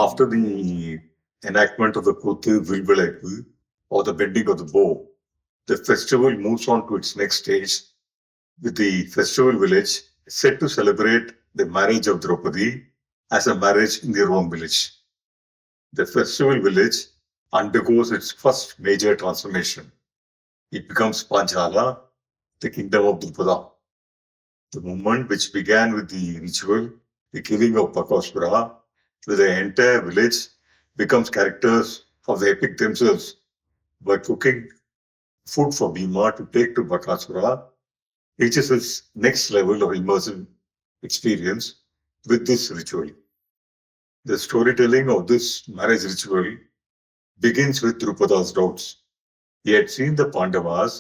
After the enactment of the Kuthu Vilvilaipu, or the bending of the bow, the festival moves on to its next stage with the festival village set to celebrate the marriage of Draupadi as a marriage in their own village. The festival village undergoes its first major transformation. It becomes Panchala, the kingdom of Drupada. The movement, which began with the ritual, the killing of Bakasura, with the entire village, becomes characters of the epic themselves by cooking food for Bhima to take to Bakasura, reaches its next level of immersive experience with this ritual. The storytelling of this marriage ritual begins with Drupada's doubts. He had seen the Pandavas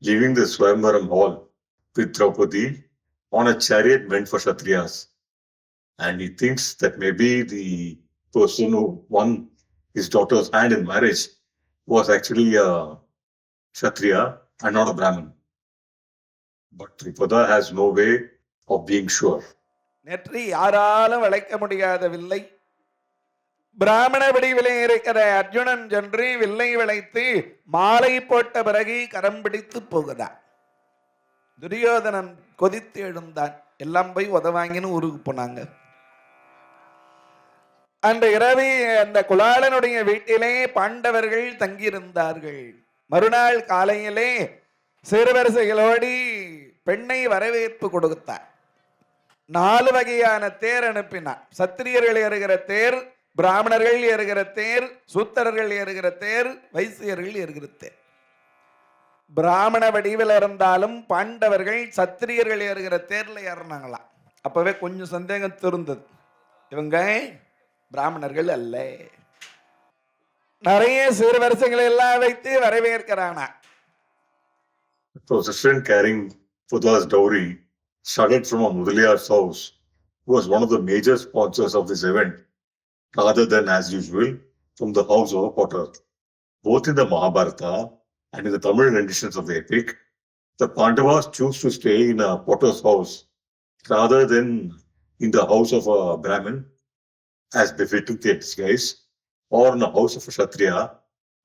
leaving the Swayamvaram hall with Draupadi on a chariot meant for Kshatriyas. And he thinks that maybe the person who won his daughter's hand in marriage was actually a Kshatriya and not a Brahmin. But Drupada has no way of being sure. நெற்றி யாராலும் வளைக்க முடியாத வில்லை பிராமண வடிவிலே இருக்கிற அர்ஜுனன் சென்று வில்லை விளைத்து மாலை போட்ட பிறகு கரம் பிடித்து போகிறான். துரியோதனன் கொதித்து எழுந்தான். எல்லாம் போய் உதவாங்கின்னு ஊருக்கு போனாங்க. அன்று இரவு அந்த குலாலனுடைய வீட்டிலே பாண்டவர்கள் தங்கியிருந்தார்கள். மறுநாள் காலையிலே சிறுவரிசைகளோடு பெண்ணை வரவேற்பு கொடுத்தார். 4 வகையான தேர் அனுப்பினார். சத்திரியர்கள் ஏறுகிற தேர், பிராமணர்கள் ஏறுகிற தேர், சூத்திரர்கள் ஏறுகிற தேர், வைசியர்கள் ஏறுகிற தேர். பிராமண வடிவில் இருந்தாலும் பாண்டவர்கள் சத்திரியர்கள் ஏறுகிற தேர்ல ஏறினாங்களாம். அப்பவே கொஞ்சம் சந்தேகம் திருந்தது, இவங்க பிராமணர்கள் அல்ல. நிறைய சீர்வரிசைகளை எல்லாம் வைத்து வரவேற்கிறானா. The procession carrying Pudha's dowry started from a Mudaliyar's house, who was one of the major sponsors of this event, rather than, as usual, from the house of a potter. Both in the Mahabharata and in the Tamil renditions of the epic, the Pandavas choose to stay in a potter's house rather than in the house of a Brahmin, as befitting their disguise, or in the house of a Kshatriya,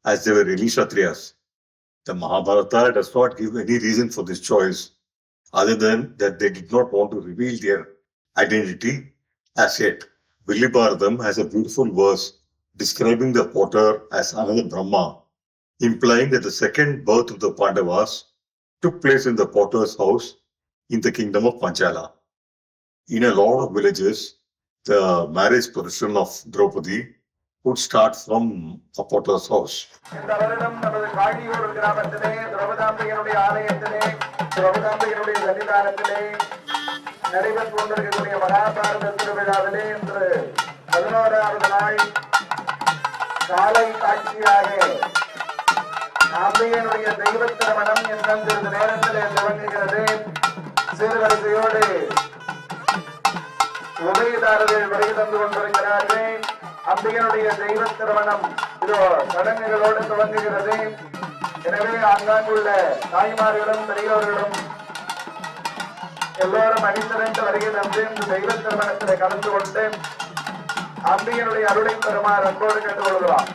as they were really Kshatriyas. The Mahabharata does not give any reason for this choice, other than that they did not want to reveal their identity as yet. Villibharatam has a beautiful verse describing the potter as another Brahma, implying that the second birth of the Pandavas took place in the potter's house in the kingdom of Panchala. In a lot of villages, the marriage procession of Draupadi would start from a potter's house. இந்த வருடம் நமது காழியூர் கிராமத்திலே திரௌபதாம்பிகையினுடைய ஆலயத்திலே திரௌபதாம்பிகையினுடைய சன்னிதானத்திலே நடைபெற்று கொண்டிருக்கக்கூடிய மகாபாரத திருவிழாவிலே இன்று 11வது நாள் காலை காட்சியாக அம்பிகையினுடைய தெய்வ திருமணம் இன்னும் சிறிது நேரத்திலே துவங்குகிறது. சீர்வரிசையோடு உபயதாரர்கள் வருகை தந்து கொண்டிருக்கிறார்கள். அம்பிகையினுடைய தெய்வ திருமணம் இதோ சடங்குகளோடு துவங்குகிறது. எனவே அங்காங்குள்ள தாய்மார்களும் பெரியவர்களும் எல்லோரும் அணிந்திரண்டு வருகை தந்து இந்த தெய்வ திருமணத்தில் கலந்து கொண்டு அம்பிகையினுடைய அருளை பெறுமாறு அன்போடு கேட்டுக்கொள்கிறோம்.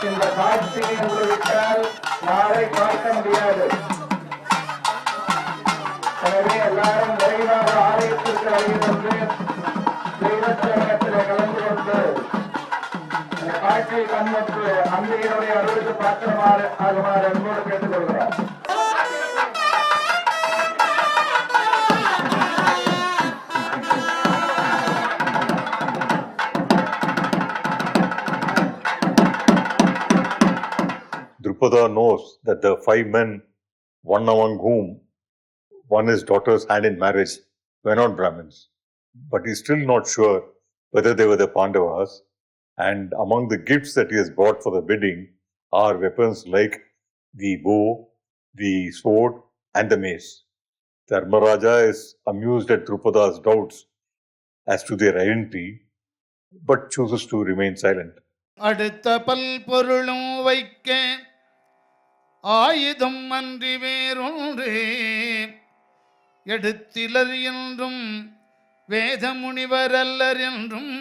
இந்த காட்சியை விட்டால் நாளை பார்க்க முடியாது. எனவே எல்லாரும் விரைவாக ஆலயத்திற்கு வருகை தந்து தெய்வ திருமணத்திலே கலந்து கொண்டு இந்த காட்சியை கண்மற்று அம்பிகையினுடைய அருளுக்கு பாத்திரமாறு ஆகுமாறு அன்போடு கேட்டுக்கொள்கிறோம். Drupada knows that the 5 men, one among whom won his daughter's hand in marriage, were not Brahmins. But he's still not sure whether they were the Pandavas. And among the gifts that he has brought for the wedding are weapons like the bow, the sword, and the mace. Dharmaraja is amused at Drupada's doubts as to their identity, but chooses to remain silent. அடுத்த பல் பொருளும் வைக்க ஆயுதம் அன்றி வேறொன்று எடுத்திலர் என்றும் வேத முனிவர் அல்லர் என்றும்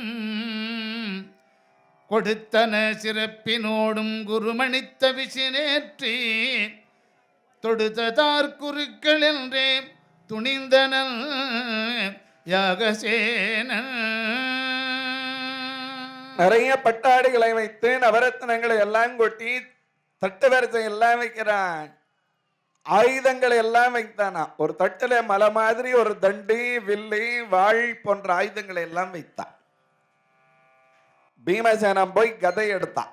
கொடுத்தன சிறப்பினோடும் குருமணித்த விசினேற்றி தொடுத்ததார் குருக்கள் என்றே துணிந்தனல் யாகசேனன். நிறைய பட்டாடைகளை வைத்து நவரத்னங்களை எல்லாம் கொட்டி தட்டு வரிசை எல்லாம் வைக்கிறான். ஆயுதங்களை எல்லாம் வைத்தானா. ஒரு தட்டுல மலை மாதிரி ஒரு தண்டு, வில்லு, வாழ் போன்ற ஆயுதங்களை எல்லாம் வைத்தான். பீமசேனம் போய் கதை எடுத்தான்,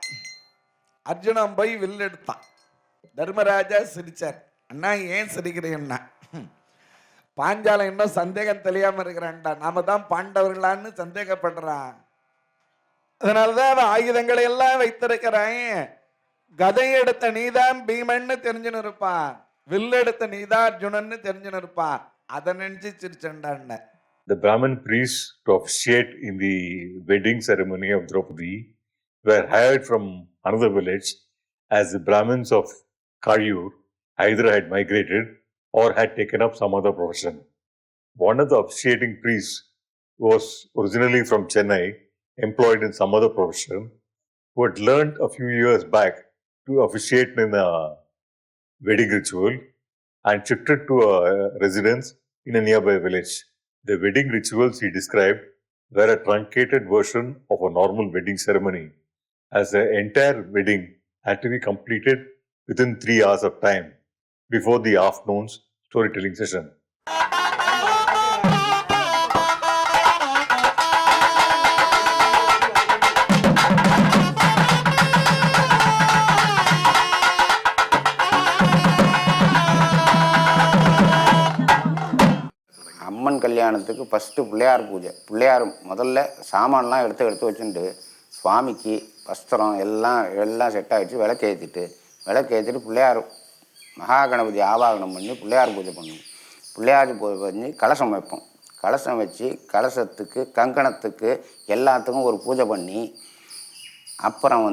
அர்ஜுனன் போய் வில் எடுத்தான். தர்மராஜா சிரிச்சார். அண்ணா ஏன் சிரிக்கிறீன்னா, பாஞ்சாலம் இன்னும் சந்தேகம் தெரியாம இருக்கிறான்டா, நாம தான் பாண்டவர்களான்னு சந்தேகப்படுறான். அதனாலதான் அவன் ஆயுதங்களை எல்லாம் வைத்திருக்கிறான். கதை எடுத்த நீதான் பீமன்னு தெரிஞ்சுன்னு இருப்பான், வில் எடுத்த நீதான் அர்ஜுனன்னு தெரிஞ்சுன்னு இருப்பான். அதை நினைச்சு சிரிச்சண்டான். The Brahmin priests to officiate in the wedding ceremony of Draupadi were hired from another village, as the Brahmins of Kayur either had migrated or had taken up some other profession. One of the officiating priests was originally from Chennai, employed in some other profession, who had learned a few years back to officiate in a wedding ritual and shifted to a residence in a nearby village. The wedding rituals he described were a truncated version of a normal wedding ceremony, as the entire wedding had to be completed within 3 hours of time before the afternoon's storytelling session. அம்மன் கல்யாணத்துக்கு first Pillaiyar பூஜை. பிள்ளையார் முதல்ல சாமான்லாம் எடுத்து வச்சுட்டு சுவாமிக்கு வஸ்திரம் எல்லாம் set ஆகிடுச்சு. விளக்கேற்றிட்டு பிள்ளையார் மகா கணபதி ஆவாகனம் பண்ணி பிள்ளையார் பூஜை பண்ணுவோம். பிள்ளையார் பூஜை பண்ணி கலசம் வைப்போம். கலசம் வச்சு கலசத்துக்கு கங்கணத்துக்கு எல்லாத்துக்கும் ஒரு பூஜை பண்ணி அப்புறம்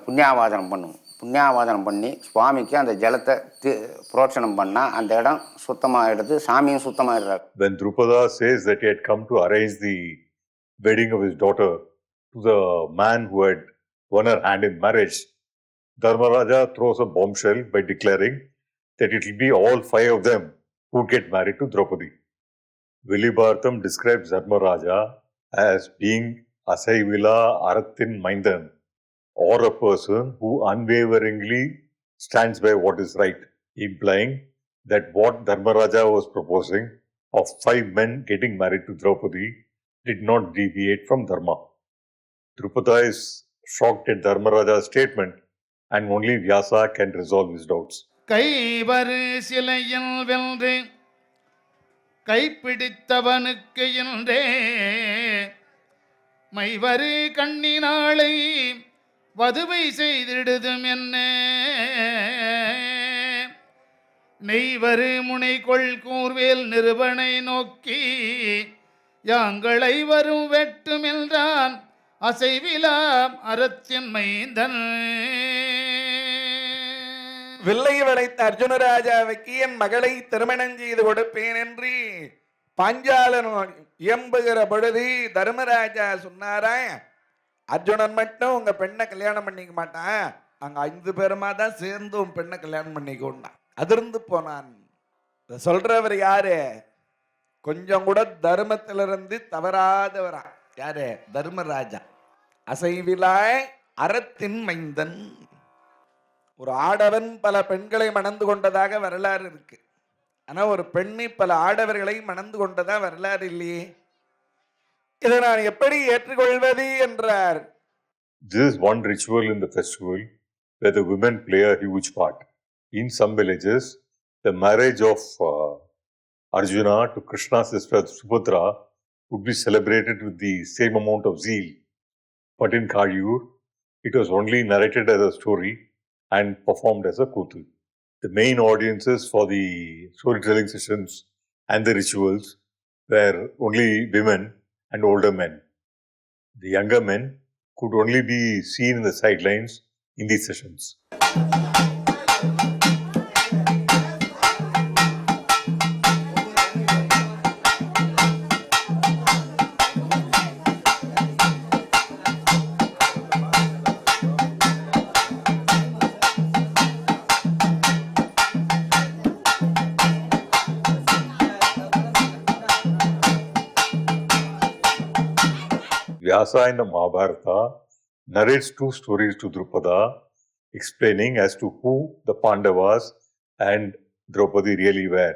புண்ணியாவாதனம் பண்ணுவோம். புண்ணியாவாதனம் பண்ணி சுவாமிக்கு அந்த ஜலத்தை புரோட்சணம் பண்ணால் அந்த இடம் சுத்தமாக எடுத்து சாமியும் சுத்தமாகிடுறாரு. When Drupada says that he had come to arrange the wedding of his daughter to the man who had won her hand in marriage, Dharmaraja throws a bombshell by declaring that it will be all 5 of them who get married to Draupadi. Vilibhartham describes Dharmaraja as being Asaivila Arathin Maindan, or a person who unwaveringly stands by what is right, implying that what Dharmaraja was proposing of 5 men getting married to Draupadi did not deviate from Dharma. Drupada is shocked at Dharmaraja's statement, and only Vyasa can resolve his doubts. கைவரு சிலையில் வென்று கைப்பிடித்தவனுக்கு என்றே மைவரு கண்ணினாளை வதுவை செய்திடுதும் என்ன நெய்வரு முனைகொள் கூர்வேல் நிறுவனை நோக்கி யாங்களை வரும் வெட்டும் என்றான் அசைவிலா அறத்தின் மைந்தன். வில்லை வளைத்த அர்ஜுனராஜாவுக்கு என் மகளை திருமணம் செய்து கொடுப்பேன் என்று பாஞ்சாலன் இயம்புகிற பொழுது தர்மராஜா சொன்னாரா, அர்ஜுனன் மட்டும் உங்க பெண்ணை கல்யாணம் பண்ணிக்க மாட்டான், நாங்க 5 பேருமா தான் சேர்ந்து உன் பெண்ணை கல்யாணம் பண்ணிக்கோன்னா அதிர்ந்து போனான். சொல்றவர் யாரு? கொஞ்சம் கூட தர்மத்திலிருந்து தவறாதவரா. யாரு? தர்மராஜா. அசைவிலாய் அறத்தின் மைந்தன். ஒரு ஆடவன் பல பெண்களை மணந்து கொண்டதாக வரலாறு இருக்கு. ஆனா ஒரு பெண்ணை பல ஆடவர்களை மணந்து கொண்டதா வரலாறு இல்லையே. இதை நான் எப்படி ஏற்றுக்கொள்வது என்றார். This is one ritual in the festival where the women play a huge part. In some villages, the marriage of Arjuna to Krishna's sister Subhadra would be celebrated with the same amount of zeal. But in Kayur, it was only narrated as a story and performed as a kutu. The main audiences for the storytelling sessions and the rituals were only women and older men. The younger men could only be seen in the sidelines in these sessions. Vyasa in the Mahabharata narrates two stories to Drupada, explaining as to who the Pandavas and Draupadi really were,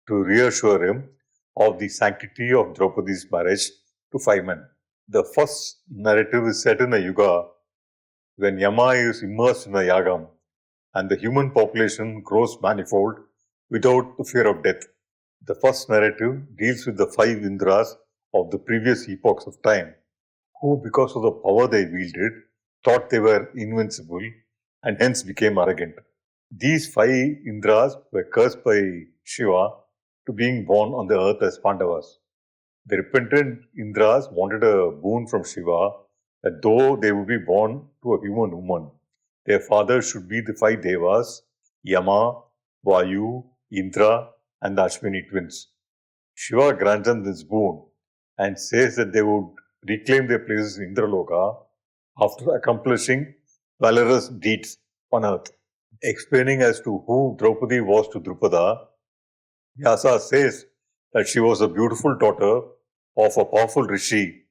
to reassure him of the sanctity of Draupadi's marriage to 5 men. The first narrative is set in a yuga when Yama is immersed in a yagam and the human population grows manifold without the fear of death. The first narrative deals with the 5 Indras of the previous epochs of time, who, because of the power they wielded, thought they were invincible and hence became arrogant. These 5 Indras were cursed by Shiva to being born on the earth as Pandavas. The repentant Indras wanted a boon from Shiva that though they would be born to a human woman, their fathers should be the 5 Devas, Yama, Vayu, Indra, and the Ashwini twins. Shiva grants them this boon and says that they would reclaim their places in Indraloka after accomplishing valorous deeds on earth. Explaining as to who Draupadi was to Drupada, Vyasa says that she was a beautiful daughter of a powerful rishi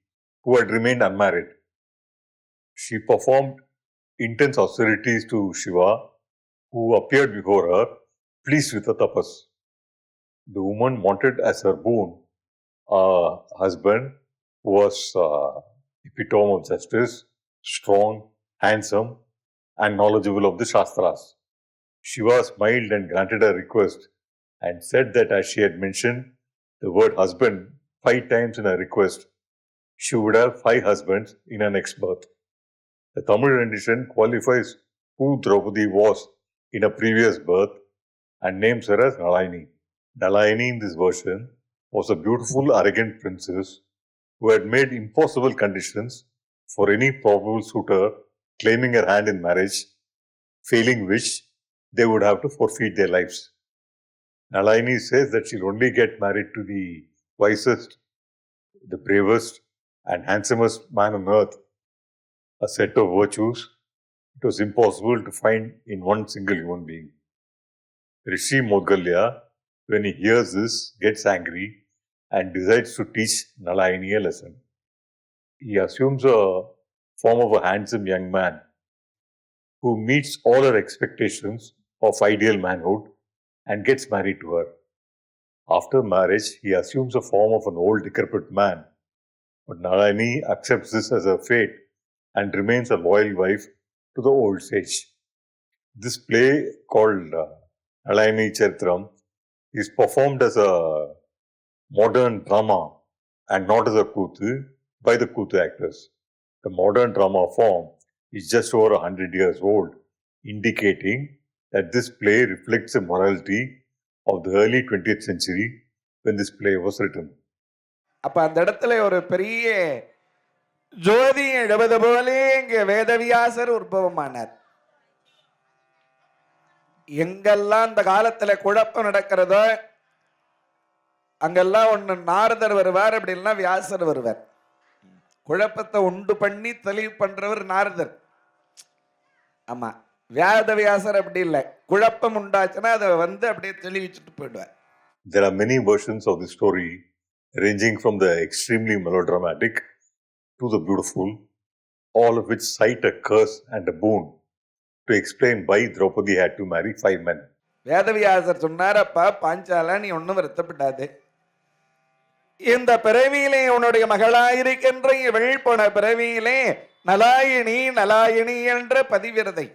who had remained unmarried. She performed intense austerities to Shiva, who appeared before her, pleased with the tapas. The woman wanted as her boon a husband who was epitome of justice, strong, handsome, and knowledgeable of the Shastras. Shiva smiled and granted her request and said that as she had mentioned the word husband 5 times in her request, she would have 5 husbands in her next birth. The Tamil rendition qualifies who Draupadi was in a previous birth and names her as Nalayini. Nalayini in this version was a beautiful, arrogant princess who had made impossible conditions for any probable suitor claiming her hand in marriage, failing which they would have to forfeit their lives. Nalayini says that she'll only get married to the wisest, the bravest, and handsomest man on earth, a set of virtues it was impossible to find in one single human being. Rishi Modgalya, when he hears this, gets angry and decides to teach Nalayini a lesson. He assumes a form of a handsome young man who meets all her expectations of ideal manhood and gets married to her. After marriage, he assumes the form of an old decrepit man, but Nalayini accepts this as a fate and remains a loyal wife to the old sage. This play called Nalayini Charitram is performed as a modern drama and not as a Kuthu by the Kuthu actors. The modern drama form is just over 100 years old, indicating that this play reflects the morality of the early 20th century when this play was written. அப்ப அந்த இடத்துல ஒரு பெரிய ஜோதி எழுவது போலே இங்க வேதவியாசர் உற்பவமானார். எங்கெல்லாம் அந்த காலத்துல குழப்பம் நடக்கிறதோ அங்கெல்லாம் ஒண்ணு நாரதர் வருவார், அப்படி இல்லைன்னா வியாசர் வருவார். குழப்பத்தை உண்டு பண்ணி தெளிவு பண்றவர் நாரதர். ஆமா, வேதவியாசர் அப்படி இல்லை, குழப்பம் உண்டாச்சுன்னா அதை வந்து அப்படியே தெளிவிச்சுட்டு போயிடுவார். There are many versions of the story, ranging from the extremely melodramatic to the beautiful, all of which cite a curse and a boon to explain why Draupadi had to marry 5 men. வேதவியாசர் சொன்னாரப்பா, பாஞ்சாலா நீ ஒன்றும் வருத்தப்படாது, இந்த பிறவியிலே உன்னுடைய மகளாயிருக்கின்ற இவள் போன பிறவியிலே நலாயினி நலாயினி என்ற பதிவிரதை,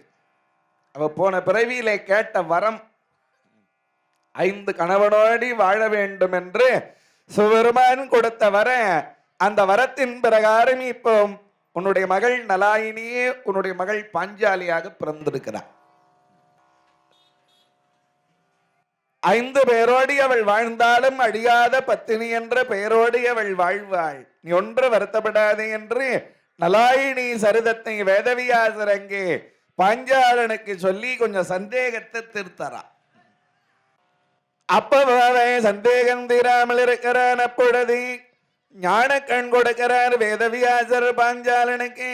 அவ போன பிறவியிலே கேட்ட வரம் 5 கணவனோடி வாழ வேண்டும் என்று சிவபெருமான் கொடுத்த வர, அந்த வரத்தின் பிரகாரம் இப்போ உன்னுடைய மகள் நலாயினியே உன்னுடைய மகள் பாஞ்சாலியாக பிறந்திருக்கிறார். 5 பேரோடு அவள் வாழ்ந்தாலும் அழியாத பத்தினி என்ற பெயரோடு அவள் வாழ்வாள், நீ ஒன்று வருத்தப்படாதே என்று நலாயினி சரிதத்தை வேதவியாசர் அங்கே பாஞ்சாலனுக்கு சொல்லி கொஞ்சம் சந்தேகத்தை தீர்த்தரா. அப்பவே சந்தேகம் தீராமல் இருக்கிறான். அப்பொழுது ஞான கண் கொடுக்கிறார் வேதவியாசர் பாஞ்சாலனுக்கு.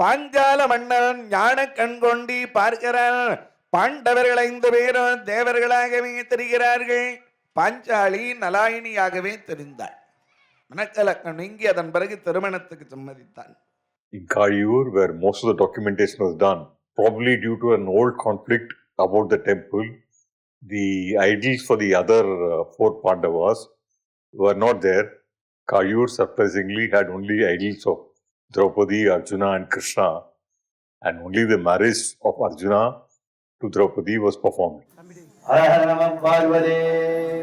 பாஞ்சால மன்னன் ஞான கண் கொண்டி பார்க்கிறார். பாண்டவர்கள் 5 பேரும் தேவர்களாகவே தெரிகிறார்கள், பாஞ்சாலி நலாயினியாகவே தெரிந்தாள். மனக்கலக்கம் நீங்கி அதன் பிறகு திருமணத்துக்கு சம்மதித்தான். In Kayur, where most of the documentation was done, probably due to an old conflict about the temple, the idols for the other four Pandavas were not there. Kayur surprisingly had only idols of Draupadi, Arjuna and Krishna, and only the marriage of Arjuna to Draupadi was performed. Hara Hara நம பார்வதி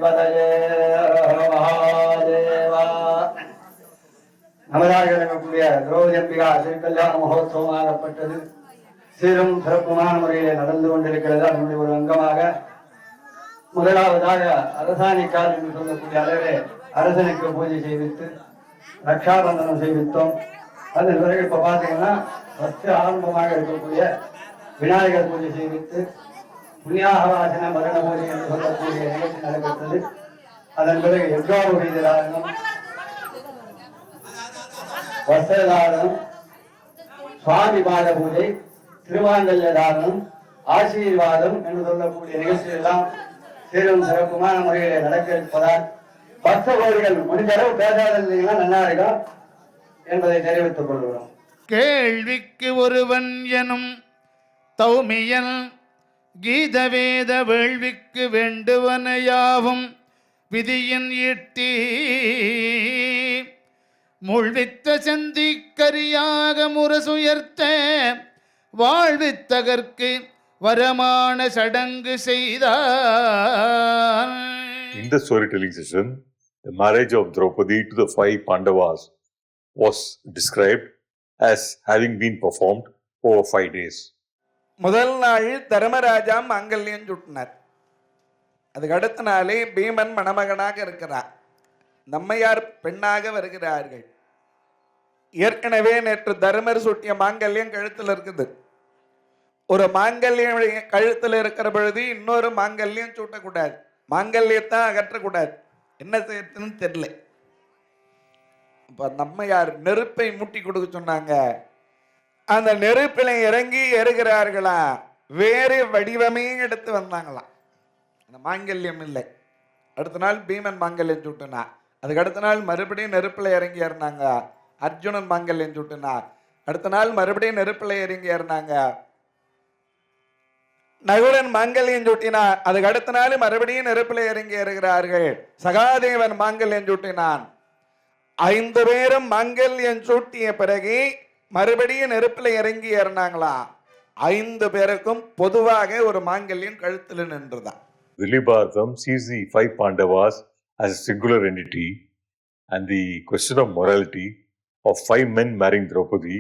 பதயே மகாதேவா. நமதாக இருக்கக்கூடிய திரௌபதி அம்பிகா திருக்கல்யாண மகோத்சவமாகப்பட்டது சீரும் சிறப்புமான முறையில் நடந்து கொண்டிருக்கிறது. அதனுடைய ஒரு அங்கமாக முதலாவதாக அரசாணிக்கால் என்று சொல்லக்கூடிய அளவிலே அரசனுக்கு பூஜை செய்வித்து ரக்ஷாபந்தனம் செய்வித்தோம். அதன் பிறகு இப்ப பாத்தீங்கன்னா ஃபர்ஸ்ட் ஆரம்பமாக இருக்கக்கூடிய விநாயகர் பூஜை செய்வித்து புண்ணியாகவாசன மரண பூஜை என்று சொல்லக்கூடிய நிகழ்ச்சி நடைபெற்றது. அதன் பிறகு யஜ்வாபுரி தாரணம், வஸ்திரதாரணம், சுவாமி பாத பூஜை, திருமாங்கல்ய தாரணம், ஆசீர்வாதம் என்று சொல்லக்கூடிய நிகழ்ச்சி எல்லாம் சீரும் சிறப்புமான முறையிலே நடக்க இருப்பதால் பக்த கோடிகள் முடிஞ்சளவு பேசாதீங்கன்னா நல்லா இருக்கும் என்பதை தெரிவித்துக் கொள்கிறோம். கேள்விக்கு ஒருவன் எனும் தௌமியன் கீதவேத வேள்விக்கு வேண்டுவனையாவும் விதியின் ஈட்டி முழ்வித்த செந்திக்கரியாக முரசுயர்த்த வாழ்வித்தகர்க்கு வரமான சடங்கு செய்தார். In the storytelling session, the marriage of Draupadi to the five Pandavas was described as having been performed over 5 days. முதல் நாள் தர்மராஜா மாங்கல்யம் சுட்டினார். அதுக்கு அடுத்த நாளே பீமன் மணமகனாக இருக்கிறார். நம்மையார் பெண்ணாக வருகிறார்கள். ஏற்கனவே நேற்று தர்மர் சூட்டிய மாங்கல்யம் கழுத்தில் இருக்குது. ஒரு மாங்கல்யம் கழுத்தில் இருக்கிற பொழுது இன்னொரு மாங்கல்யம் சூட்டக்கூடாது, மாங்கல்யத்தை அகற்றக்கூடாது. என்ன செய்யறதுன்னு தெரியல. அப்ப நம்மையார் நெருப்பை மூட்டி கொடுக்க சொன்னாங்க. அந்த நெருப்பில இறங்கி ஏறுகிறார்களா, வேறு வடிவமே எடுத்து வந்தாங்களாம். அந்த மாங்கல்யம் இல்லை. அடுத்த நாள் பீமன் மாங்கல்யம் சூட்டினா. அதுக்கு அடுத்த நாள் மறுபடியும் நெருப்பில் இறங்கி ஏறினாங்க. அர்ஜுனன் மாங்கல்யம் சூட்டினா. அடுத்த நாள் மறுபடியும் நெருப்பில் இறங்கி ஏறினாங்க. நகுலன் மாங்கல்யம் சூட்டினான். அதுக்கு அடுத்த நாள் மறுபடியும் நெருப்பில் இறங்கி ஏறுகிறார்கள். சகாதேவன் மாங்கல்யம் சூட்டினான். 5 பேரும் மாங்கல்யம் சூட்டிய பிறகு மறுபடியும் நெருப்பில் இறங்கி ஏறினாங்களா. 5 பேருக்கும் பொதுவாக ஒரு மாங்கல்யம் கழுத்தில் நின்றுதான். Vilibharatam sees the five Pandavas as a singular entity, and the question of morality of 5 men marrying Draupadi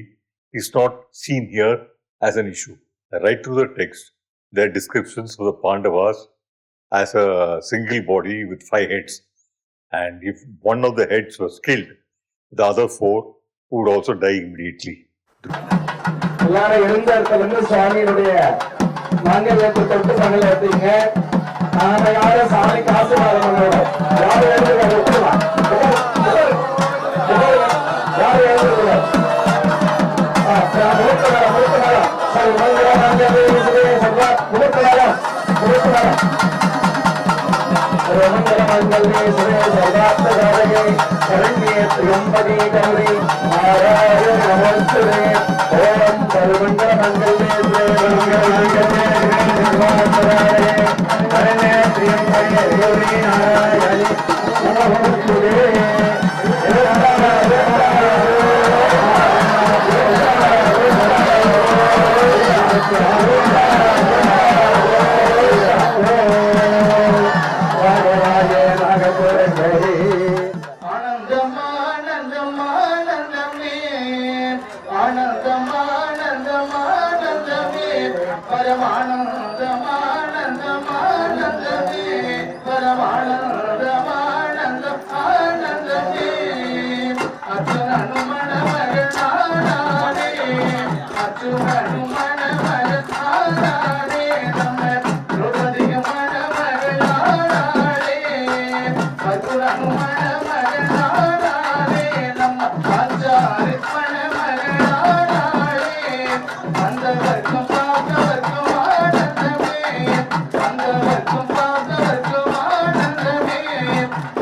is not seen here as an issue. Right through the text, there are descriptions of the Pandavas as a single body with 5 heads, and if one of the heads was killed, the other 4 would also die immediately. எல்லாரும் இருந்த இடத்துல இருந்து சுவாமியினுடைய மாங்கல்யத்தை தொட்டு மணல் எடுத்தீங்க. நாம யாரும் சாமி காசு யாரும் எழுதுக்கலாம். யாரும் எழுதுக்கலாம். சரி, மங்களே சுரே சர்வாத்மகாரகே சரண்யே த்ரியம்பகே கௌரி நாராயண நமஸ்துதே. ஓம் சர்வமங்கள மங்களே சுரே மங்களே சர்வாத்மகாரகே சரண்யே த்ரியம்பகே கௌரி நாராயண நமஸ்துதே.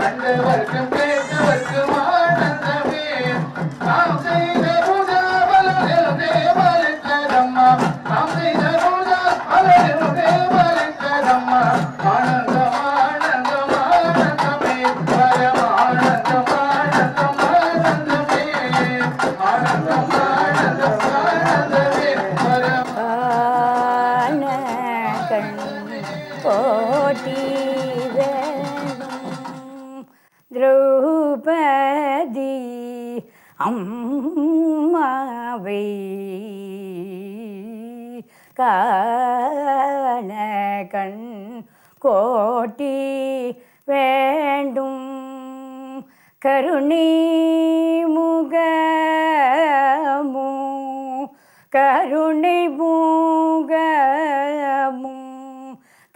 கண்டவர்க்கும் கேட்டவர்க்கும் திரௌபதி அம்மாவை காண கண் கோட்டி வேண்டும் கருணை முகமும் கருணை முகமும்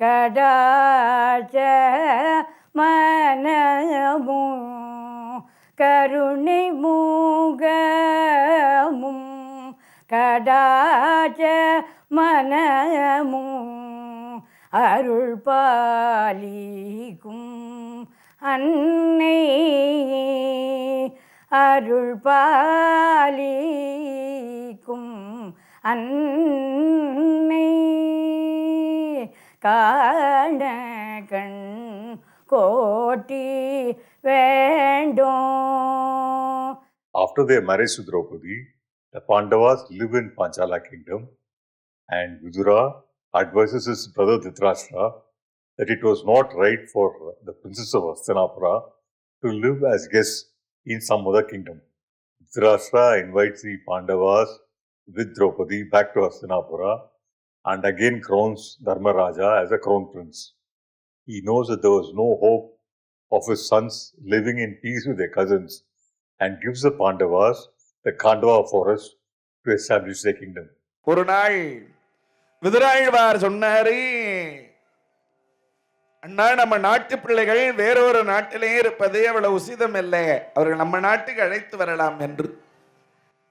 கடாச்ச மனமும் கருணை முகமும் கடாச்ச மனமும் அருள் பாலிக்கும் அன்னை அருள் பாலிக்கும் அன்னை காண கண் கோட்டி வேண்டும். After their marriage to Draupadi, the Pandavas live in Panchala kingdom, and Vidura advises his brother Dhritarashtra that it was not right for the princess of Hastinapura to live as guests in some other kingdom. Dhritarashtra invites the Pandavas with Draupadi back to Hastinapura and again crowns Dharmaraja as a crown prince. He knows that there was no hope of his sons living in peace with their cousins and gives the Pandavas the Khandava forest to establish their kingdom. ஒரு நாள் விதுராழ்வார் சொன்னாரு, அண்ணா நம்ம நாட்டு பிள்ளைகள் வேறொரு நாட்டிலே இருப்பது அவ்வளவு உசிதம் இல்லை, அவர்கள் நம்ம நாட்டுக்கு அழைத்து வரலாம் என்று.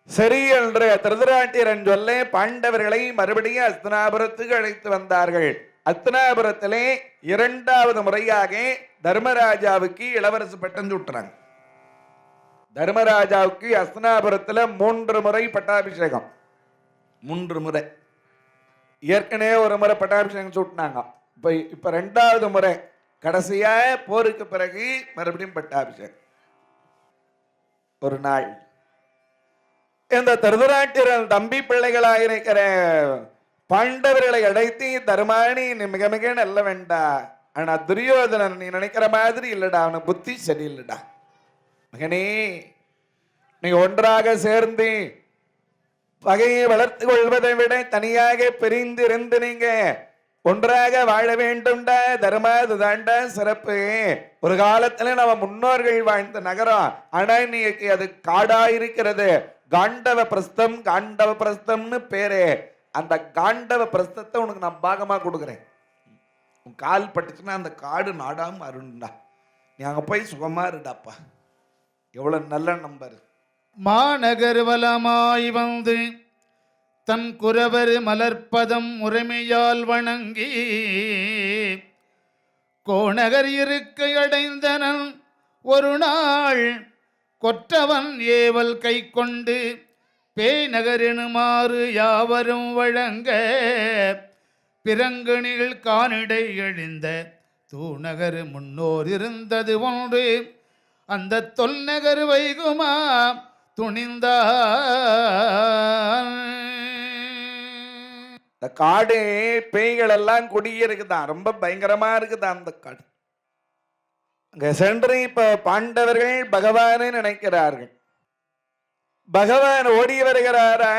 சரி என்று திருதராட்டிரன் சொல்ல பாண்டவர்களை மறுபடியும் அஸ்தினாபுரத்துக்கு அழைத்து வந்தார்கள். அஸ்தினாபுரத்திலே இரண்டாவது முறையாக தர்மராஜாவுக்கு இளவரசு பட்டம் சூட்டுறாங்க. தர்மராஜாவுக்கு அஸ்தினாபுரத்துல 3 முறை பட்டாபிஷேகம். 3 முறை. ஏற்கனவே ஒரு முறை பட்டாபிஷேகம் சூட்டினாங்க. இப்ப 2வது முறை கடைசியா போருக்கு பிறகு மறுபடியும் பட்டாபிஷேகம். ஒரு நாள் இந்த திருதராட்டிரன் தம்பி பிள்ளைகளாக இருக்கிற பாண்டவர்களை அழைத்து, தர்மானி நீ மிக மிக நல்ல வேண்டா, ஆனா துரியோதனன் நீ நினைக்கிற மாதிரி இல்லடா, அவனு புத்தி சரியில்லடா. மகனே, நீ ஒன்றாக சேர்ந்து பகையை வளர்த்து கொள்வதை விட தனியாக பிரிந்து இருந்து நீங்க ஒன்றாக வாழ வேண்டும்டா. தர்மாதுதாண்டா சிறப்பு. ஒரு காலத்துல நம்ம முன்னோர்கள் வாழ்ந்த நகரம், ஆனா இன்னைக்கு அது காடா இருக்கிறது. காண்டவ பிரஸ்தம், காண்டவ பிரஸ்தம்னு பேரு. அந்த காண்டவ பிரஸ்தத்தை உனக்கு நான் பாகமா கொடுக்குறேன். உன் கால் பட்டுச்சுன்னா அந்த காடு நாடாம அருண்டா, நீ அங்க போய் சுகமா இருடாப்பா. எவ்வளவு நல்ல நம்பர். மாநகர் வலமாய் வந்து தன் குரவர் மலர்ப்பதம் முறைமையால் வணங்கி கோநகர் இருக்கை அடைந்தனன் ஒரு நாள் கொற்றவன் ஏவல் கை கொண்டு பேய்நகர் எனுமாறு யாவரும் வழங்க பிறங்கணிகள் காணிடை எழுந்த தூநகர் முன்னோர் இருந்தது ஒன்று அந்த தொல்நகர் வைகுமா துணிந்தான். இந்த காடு பேய்கள் எல்லாம் குடியிருக்குதான், ரொம்ப பயங்கரமா இருக்குதான் அந்த காடு. அங்க சென்று இப்ப பாண்டவர்கள் பகவானை நினைக்கிறார்கள். பகவான் ஓடி வருகிறாரா,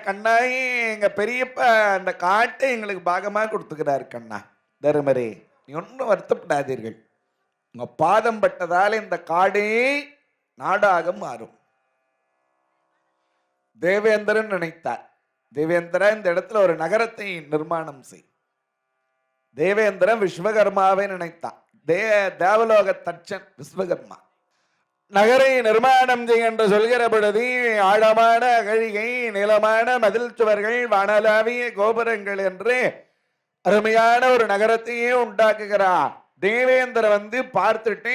கண்ணாயி எங்க பெரியப்பா அந்த காட்டை எங்களுக்கு பாகமா கொடுத்துக்கிறார். கண்ணா தருமரே, நீ ஒன்றும் வருத்தப்படாதீர்கள், உங்க பாதம் பட்டதால் இந்த காடே நாடாக மாறும். தேவேந்திரன் நினைத்தார், தேவேந்திரா இந்த இடத்துல ஒரு நகரத்தை நிர்மாணம் செய். தேவேந்திரன் விஸ்வகர்மாவை நினைத்தான். தேவலோக தட்சன் விஸ்வகர்மா நகரை நிர்மாணம் செய்ய என்று சொல்கிற பொழுது ஆழமான அகழிகை, நிலமான மதில் சுவர்கள், வானலாவிய கோபுரங்கள் என்று அருமையான ஒரு நகரத்தையே உண்டாக்குகிறார். தேவேந்திர வந்து பார்த்துட்டு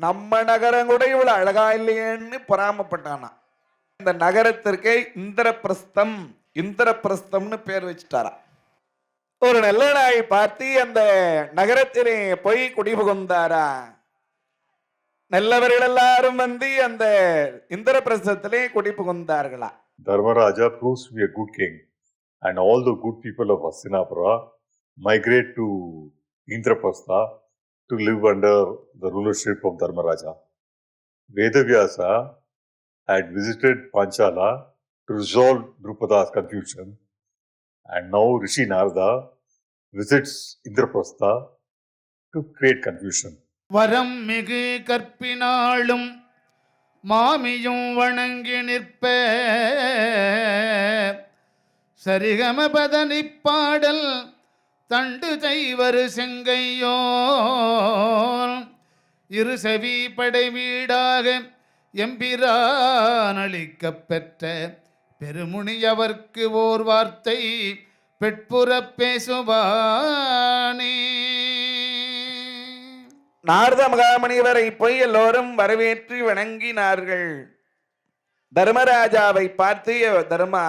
நம்ம நகரம் கூட இவ்வளவு அழகா இல்லையேன்னு பொறாமப்பட்டானா. இந்த நகரத்திற்கு இந்திரபிரஸ்தம், இந்திரபிரஸ்தம்னு பேர் வச்சுட்டாரா. ஒரு நல்ல நாள் பார்த்து அந்த நகரத்திலே போய் குடிபுகுந்தாரா. நல்லவர்கள் எல்லாரும் வந்து அந்த இந்திரபிரஸ்தத்திலே குடிபுகுந்தார்களா. Dharmaraja proves to be a good king, and all the good people of Hastinapura migrate to Indraprastha to live under the rulership of Dharmaraja. Vedavyasa had visited Panchala to resolve Drupada's confusion, and now Rishi Narada visits Indraprastha to create confusion. வரம் மிகு கற்பினாலும் மாமியும் வணங்கி நிற்ப சரிகம பதனிப்பாடல் தண்டு செய்வரு செங்கையோ இரு செவி படை வீடாக எம்பிரான் அளிக்கப் பெற்ற பெருமுனியவர்க்கு ஓர் வார்த்தை பெட்புறப் பேசுவானே. நாரத மகாமுனிவரை போய் எல்லோரும் வரவேற்று வணங்கினார்கள். தர்மராஜாவை பார்த்து, தர்மா,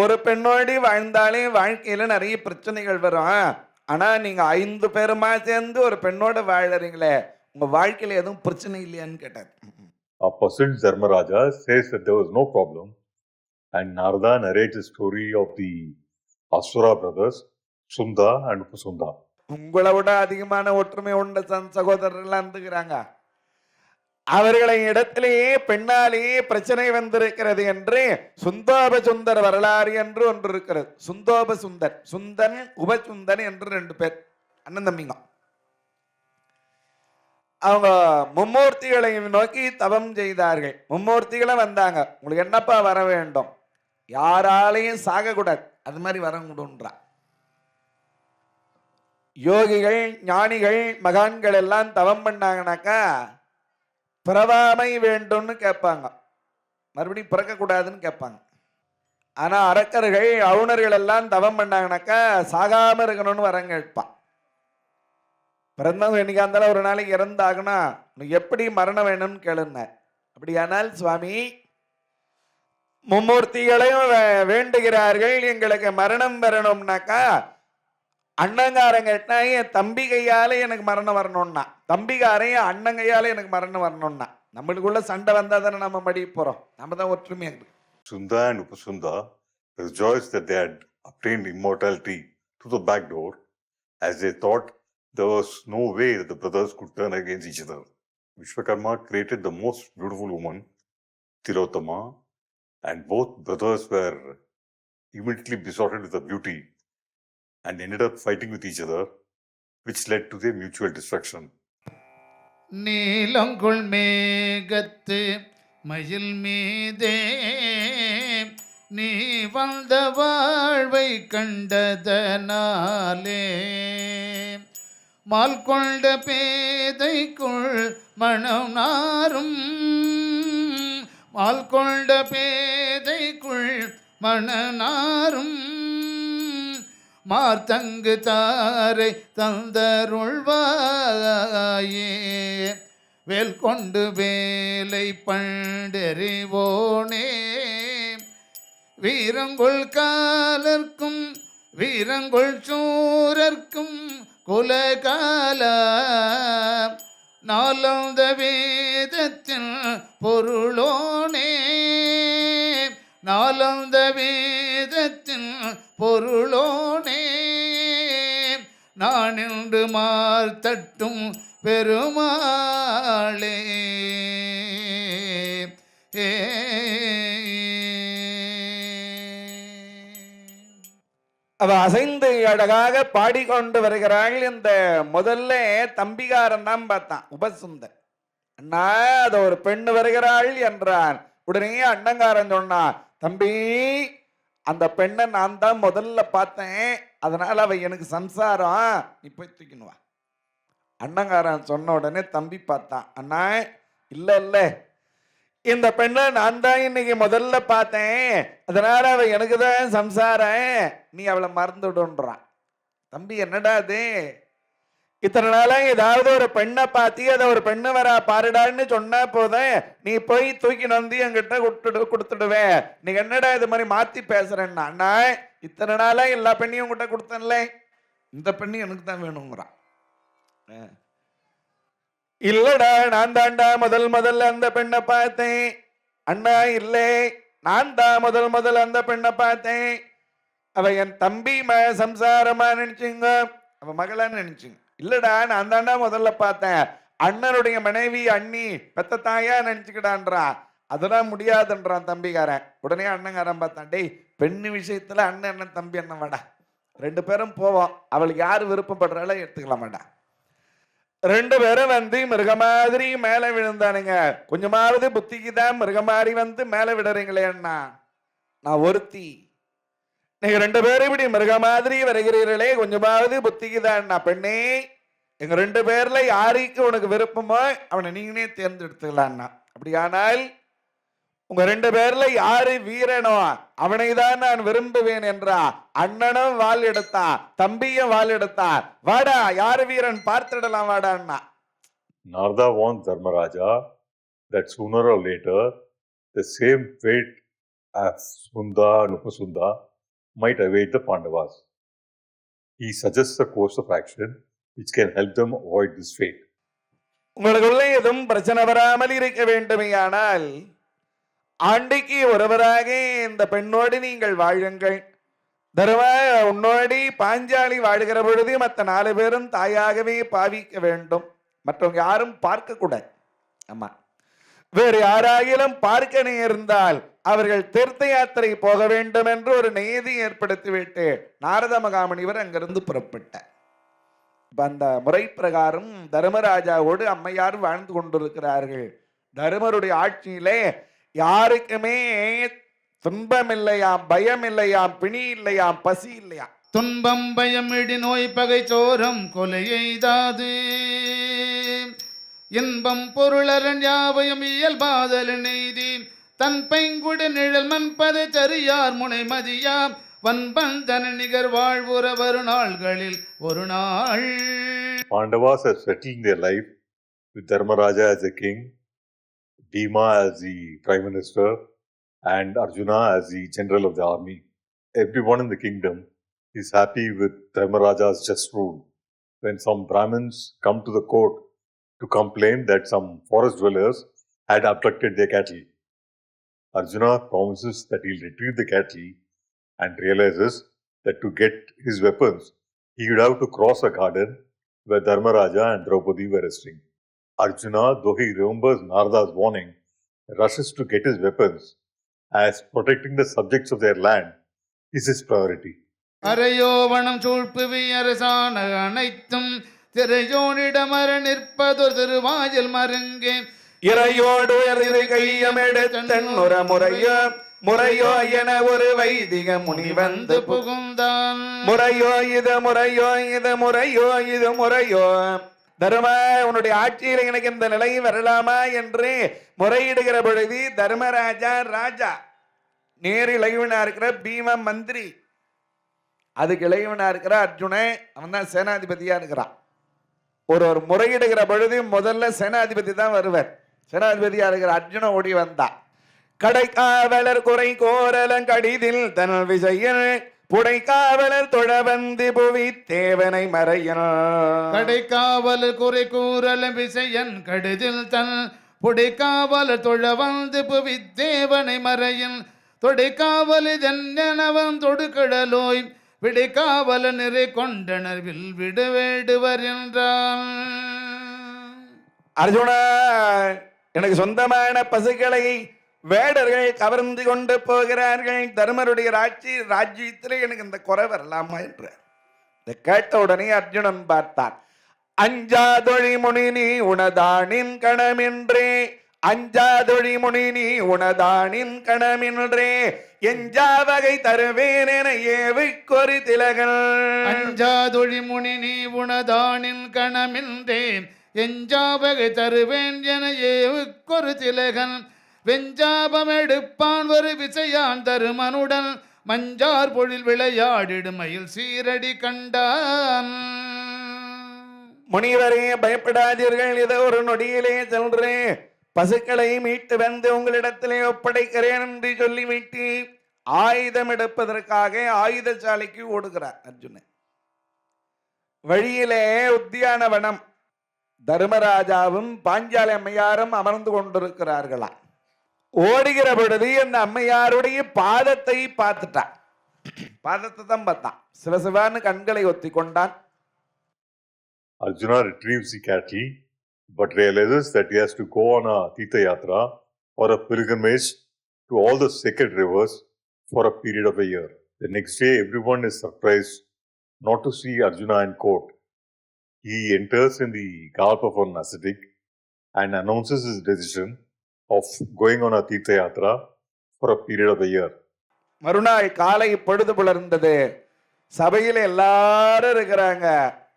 ஒரு பெண்ணோடு வாழ்ந்தாலே வாழ்க்கையில நிறைய பிரச்சனைகள் வரும். ஆனா நீங்க 5 பேருமா சேர்ந்து ஒரு பெண்ணோட வாழறீங்களே, உங்க வாழ்க்கையில எதுவும் பிரச்சனை இல்லையான்னு கேட்டார். A puzzled Dharmaraja says that there was no problem, and Narada narrates the story of the Asura brothers, Sunda and Upasunda. உங்களை விட அதிகமான ஒற்றுமை உண்ட சகோதரர்கள் இருந்துக்கிறாங்க. அவர்களை இடத்திலேயே பெண்ணாலேயே பிரச்சனை வந்திருக்கிறது என்று சுந்தோப சுந்தர் வரலாறு என்று ஒன்று இருக்கிறது. சுந்தோப சுந்தர், சுந்தன் உபசுந்தன் என்று 2 பேர் அண்ணன் தம்பிங்க. அவங்க மும்மூர்த்திகளை நோக்கி தவம் செய்தார்கள். மும்மூர்த்திகளும் வந்தாங்க. உங்களுக்கு என்னப்பா வர வேண்டும்? யாராலையும் சாகக்கூடாது, அது மாதிரி வரக்கூடுன்றா. யோகிகள், ஞானிகள், மகான்கள் எல்லாம் தவம் பண்ணாங்கனாக்கா பிறவாமை வேண்டும்னு கேட்பாங்க, மறுபடியும் பிறக்கக்கூடாதுன்னு கேட்பாங்க. ஆனா அரக்கர்கள், அவுணர்கள் எல்லாம் தவம் பண்ணாங்கனாக்கா சாகாம இருக்கணும்னு வரம் கேட்பான். பிறந்தவங்க என்னைக்கா இருந்தாலும் ஒரு நாளைக்கு இறந்தாகனா எப்படி மரணம் வேணும்னு கேளுங்க. அப்படியானால் சுவாமி மும்மூர்த்திகளையும் வேண்டுகிறார்கள், எங்களுக்கு மரணம் வரணும்னாக்கா அண்ணங்காரன் கேட்டா என் தம்பி கையால எனக்கு மரணம் வரணும்னா, தம்பிக்காரையும் அண்ணன் கையால எனக்கு மரணம் வரணும்னா, நம்மளுக்குள்ள சண்டை வந்தா தானே நம்ம மடி போறோம். நம்ம தான் ஒற்றுமையா இருக்கு. Sunda and Upasunda rejoiced that they had obtained immortality through the back door, as they thought there was no way that the brothers could turn against each other. Vishwakarma created the most beautiful woman, Tilottama, and both brothers were immediately besotted with her beauty and ended up fighting with each other, which led to their mutual destruction. நீலங்குள் மேகத்து மயில் மீதே நீ வந்த வாழ்வை கண்டதனாலே mall கொண்ட பேதைக்குள் மனம் நாரும் mall கொண்ட பேதைக்குள் மணநாரும் மார்த்தங்கு தாரை தந்தருள்வாயே வேல் கொண்டு வேலை பண்டெறிவோனே வீரங்கொள் காலர்க்கும் வீரங்கொள் சூரர்க்கும் குலகால நாலந்த வேதத்தின் பொருளோனே நாலந்த வேதத்தின் பொருளோனே நான் என்று மார்த்தட்டும் பெருமாளே. அவ அசைந்து அழகாக பாடிக்கொண்டு வருகிறாள். இந்த முதல்ல தம்பிகாரன் தான் பார்த்தான், உபசுந்தர். அண்ணா, அத ஒரு பெண்ணு வருகிறாள் என்றான். உடனே அண்ணங்காரன் சொன்னான், தம்பி, அந்த பெண்ணை நான் தான் முதல்ல பார்த்தேன், அதனால அவ எனக்கு சம்சாரம், நீ போய் தூக்கினுவா. அண்ணங்காரன் சொன்ன உடனே தம்பி பார்த்தான், அண்ணா இல்ல இல்ல, இந்த பெண்ணை நான் தான் இன்னைக்கு முதல்ல பார்த்தேன், அதனால அவ எனக்கு தான் சம்சாரம், நீ அவளை மறந்துடுன்றான். தம்பி, என்னடா அது, இத்தனை நாளா ஏதாவது ஒரு பெண்ணை பார்த்தி அதை ஒரு பெண்ணு வரா பாருடான்னு சொன்னா போதும், நீ போய் தூக்கி வந்து என்கிட்ட கொடுத்துடுவேன், நீ என்னடா இது மாதிரி மாத்தி பேசுறேன்னா, அண்ணா இத்தனை நாளா எல்லா பெண்ணையும் உங்ககிட்ட கொடுத்தேன்ல, இந்த பெண்ணு எனக்கு தான் வேணுங்கிறான். இல்லடா, நான் தாண்டா முதல்ல அந்த பெண்ணை பார்த்தேன். அண்ணா இல்லை, நான் தான் முதல் அந்த பெண்ணை பார்த்தேன், அவ என் தம்பி சம்சாரமா நினைச்சுங்க, அவ மகளா நினைச்சுங்க. இல்லடா, நான் தாண்டா முதல்ல பார்த்தேன், அண்ணனுடைய மனைவி அண்ணி பெத்த தாயா நினைச்சுக்கிட்டான்றா. அதெல்லாம் முடியாதுன்றான் தம்பிக்காரன். உடனே அண்ணங்காரன் பார்த்தான், டேய் பெண்ணு விஷயத்துல அண்ணன் அண்ணன் தம்பி அண்ணன் வாடா, 2 பேரும் போவோம், அவளுக்கு யாரு விருப்பப்படுறாளோ எடுத்துக்கலாம் வேடா. 2 பேரும் வந்து மிருக மாதிரி மேல விழுந்தானுங்க. கொஞ்சமாவது புத்திக்கு தான் மிருக மாதிரி வந்து மேல விடுறீங்களே அண்ணா, நான் ஒருத்தி, நீங்க 2 பேரும் இப்படி மிருக மாதிரி வருகிறீர்களே, கொஞ்சமாவது புத்திக்கு தான் பெண்ணே, எங்க 2 பேர்ல யாருக்கு உனக்கு விருப்பமோ அவனை நீங்களே தேர்ந்தெடுத்துக்கலாம்னா. அப்படியானால் உங்க 2 பேர்ல யாரு வீரனோ அவனை தான் நான் விரும்புவேன் என்றா. அண்ணனும் வாள் எடுத்தான், தம்பியும் வாள் எடுத்தான். வாடா யாரு வீரன் பார்த்துடலாம் வாடா அண்ணா. Narada warned Dharmaraja that sooner or later the same fate as Sunda and Upasunda might await the Pandavas. He suggests a course of action which can help them avoid this fate. உங்களுக்குள்ள எதுவும் பிரச்சனை வராமல் இருக்க வேண்டுமையானால் ஆண்டிக்கு ஒருவராக இந்த பெண்ணோடு நீங்கள் வாழுங்கள். தர்மா உன்னோடி பாஞ்சாலி வாழுகிற பொழுது மற்ற 4 பேரும் தாயாகவே பாவிக்க வேண்டும், மற்றவங்க யாரும் பார்க்க கூடாது. ஆமா, வேறு யாராகிலும் பார்க்க நேர்ந்தால் அவர்கள் தீர்த்த யாத்திரை போக வேண்டும் என்று ஒரு நியதி ஏற்படுத்திவிட்டு நாரத மகாமுனிவர் அங்கிருந்து புறப்பட்டார். அந்த முறை பிரகாரம் தர்மராஜாவோடு அம்மையார் வாழ்ந்து கொண்டிருக்கிறார்கள். தர்மருடைய ஆட்சியிலே யாருக்குமே துன்பம் இல்லையாம், பயம் இல்லையாம், பிணி இல்லையாம், பசி இல்லையாம். துன்பம் பயம் இடி நோய் பகை சோரம் கொலை எய்தாது இன்பம் பொருளரன் யாவையும் இயல்பாதல் நெய்தி தன் பைங்குடு நிழல் மண்பது சரியார் முனை மதியாம் வன்பந்தன நிகர் வாழ்வுற வரு நாள்களில் ஒரு நாள். Pandavas have settled their life with Dharmaraja as a king, Bhima as the prime minister, and Arjuna as the general of the army. Everyone in the kingdom is happy with Dharmaraja's just rule. When some Brahmins come to the court to complain that some forest dwellers had abducted their cattle, Arjuna promises that he'll retrieve the cattle and realizes that to get his weapons, he would have to cross a garden where Dharmaraja and Draupadi were resting. Arjuna, though he remembers Narada's warning, rushes to get his weapons, as protecting the subjects of their land is his priority. அரையோவனம் சூழ்ப்புவி அரசான அனைத்தும் திரையோனிடமர நிற்பதொரு திருவாயில் மருங்கே இறையோடு கையமெடுத்தன் ஒரு முறையோ முறையோ என ஒரு வைதிக முனி வந்து புகுந்தான். முறையோ இது முறையோ இது முறையோ இது முறையோ, தர்ம உன்னுடைய ஆட்சியில் எனக்கு இந்த நிலை வரலாமா என்று முறையிடுகிற பொழுது தர்மராஜா ராஜா, நேரு இளைவனா இருக்கிற பீம மந்திரி, அதுக்கு இளைவனா இருக்கிற அர்ஜுன, அவன் தான் சேனாதிபதியா இருக்கிறான். ஒரு முறையிடுகிற பொழுது முதல்ல சேனாதிபதி தான் வருவார். சேனாதிபதியா இருக்கிற அர்ஜுன ஓடி வந்தா. கடைக்காவலர் குறை கோரலங் கடிதில் தன் விஜயன் புடைக்காவலர் தொழவந்தி புவி தேவனை மறையன். கடைக்காவலர் குறை கூறல விசையன் கடிதில் தன் புடைக்காவலர் தொழவந்து புவி தேவனை மறையன். தொடைக்காவல் இதென்னவன் தொடுக்கடலோய் விடைக்காவல நிறை கொண்டனர் வில் விடுவேடுவர் என்றான். அர்ஜுனா, எனக்கு சொந்தமான பசுக்களை வேடர்கள் கவர்ந்து கொண்டு போகிறார்கள். தர்மருடைய ராஜ்யத்தில் எனக்கு இந்த குறை வரலாமா என்று இதை கேட்ட உடனே அர்ஜுனன் பார்த்தான். அஞ்சாதொழி முனி நீ உனதானின் கணமின்றே, அஞ்சாதொழி முனி நீ உனதானின் கணமின்றே, எஞ்சா வகை தருவேன் என ஏவுக்கொரு திலகன். அஞ்சாதொழி முனி நீ உனதானின் கணமின்றேன், எஞ்சாவகை தருவேன் என ஏவுக்கொரு திலகன். வெஞ்சாபம் எடுப்பான் ஒரு விசையான் தருமனுடன் மஞ்சார் பொழில் விளையாடிடும் மயில் சீரடி கண்டான். முனிவரே பயப்படாதீர்கள், இதோ ஒரு நொடியிலே சென்றேன், பசுக்களை மீட்டு வந்து உங்களிடத்திலே ஒப்படைக்கிறேன் என்று சொல்லிவிட்டு ஆயுதம் எடுப்பதற்காக ஆயுதசாலைக்கு ஓடுகிறார் அர்ஜுனன். வழியிலே உத்தியானவனம் தர்மராஜாவும் பாஞ்சாலி அம்மையாரும் அமர்ந்து கொண்டிருக்கிறார்களா. ஓடுகிற பொழுது அந்த அம்மையாருடைய பாதத்தை பார்த்துட்டான். பாதத்தை தான் பார்த்தான். சிவசிவான்னு கண்களை ஒத்தி கொண்டான். Arjuna retrieves the cattle but realizes that he has to go on a Tirtha Yatra or a pilgrimage to all the sacred rivers for a period of a year. The next day, everyone is surprised not to see Arjuna in court. He enters in the garb of an ascetic and announces his decision of going on a Tirtha Yatra for a period of a year. மறுநாள் காலை பொழுது புலர்ந்தது. சபையில் எல்லாரும் இருக்கிறாங்க.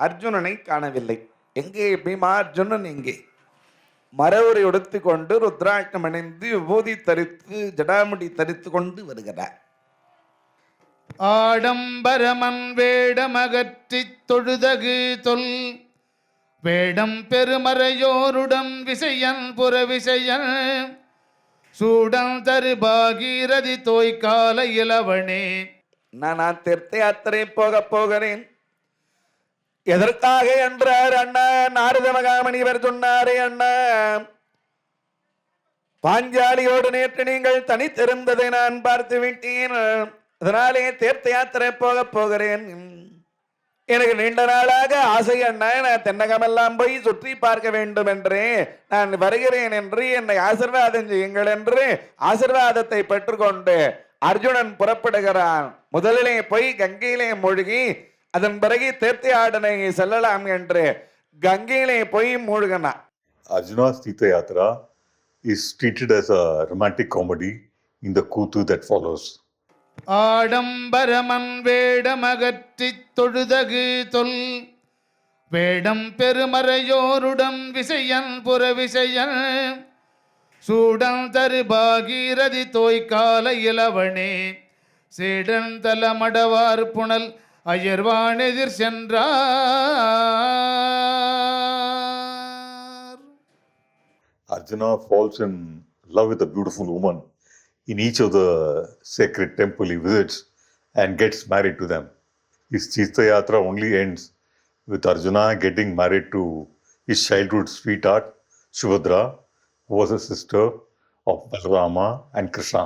அர்ஜுனனை காணவில்லை. எங்கே பீமா? அர்ஜுனன் எங்கே? மரவுரை உடுத்து கொண்டு ருத்ராட்சம் அணிந்து விபூதி தரித்து ஜடாமுடி தரித்து கொண்டு வருகிறார். ஆடம்பரமன் வேடமகற்றித் தொழுதகு தொல் வேடம் பெருமறையோருடன் விசையன் புற விசையன் சூடம் தரு பாகீரதி தோய்கால இளவனே. நான் தீர்த்த யாத்திரை போகிறேன். எதற்காக என்றார் அண்ணா? நாரத மகாமணிவர் சொன்னாரே அண்ணா, பாஞ்சாலியோடு நேற்று நீங்கள் தனித்திருந்ததை நான் பார்த்து விட்டேன். அதனாலே தீர்த்த யாத்திரை போகிறேன். எனக்கு நீண்ட நாளாக ஆசை அண்ணா, நான் தென்னகமெல்லாம் போய் சுற்றி பார்க்க வேண்டும் என்று நான் வருகிறேன் என்று என்னை ஆசீர்வாதம் செய்யுங்கள் என்று ஆசீர்வாதத்தை பெற்றுக்கொண்டு அர்ஜுனன் புறப்படுகிறான். முதலிலே போய் கங்கையிலே மூழ்கி அதன் பிறகு தீர்த்தயாடனை செல்லலாம் என்று கங்கையிலே போய் மூழ்கினான். Arjuna's Tirtha Yatra is treated as a romantic comedy in the Kuthu that follows. ஆடம்பரமன் வேடமகற்றித் தொழுதகு தொல் வேடம் பெருமறையோருடன் விசையன் புற விசையன் சூடம் தரு பாகீரதி தோய்கால இளவனே சேடன் தலமடவார் புனல் அயர்வான் எதிர் சென்றார். Arjuna falls in love with a beautiful woman in each of the sacred temple he visits and gets married to them. His Tirtha Yatra only ends with Arjuna getting married to his childhood sweetheart Subhadra, who was a sister of Balarama and Krishna.